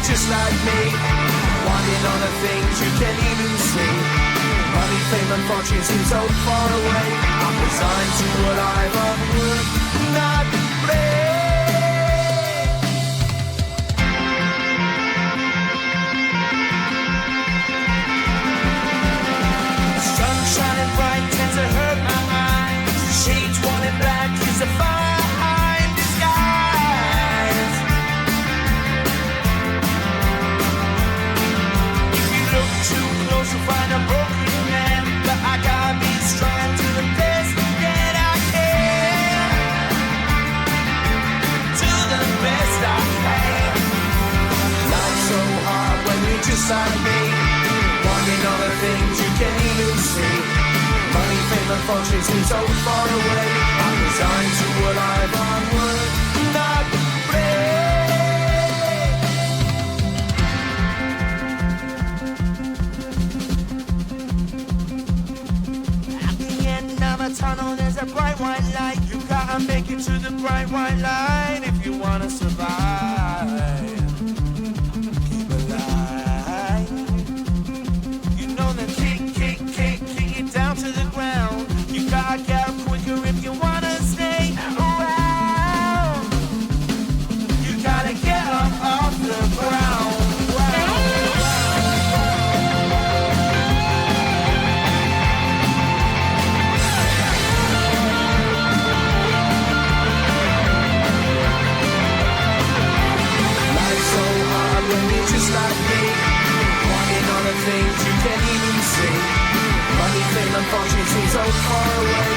just like me, wanting all the things you can't even see. Money, fame and fortune seem so far away. I'm resigned to what I've would not play. Sun shining bright tends to hurt my mind. Shades worn in black is a fine disguise. If you look too close you'll find a broken man, but I gotta be strong to the best that I can. To the best I can. Life's so hard when you're just like me, wanting all the things you can't even see. Money, fame and fortune seem so far away. I'm resigned to what I've would not play. At the end of a tunnel there's a bright white light. You gotta make it to the bright white light if you wanna survive. Keep alive. You know the kick it down to the ground. You gotta get up quicker if you wanna stay around. You gotta get up off the ground. Life's so hard when you're just like me, wanting all the things you can't even see. Money, fame and fortune seem so far away.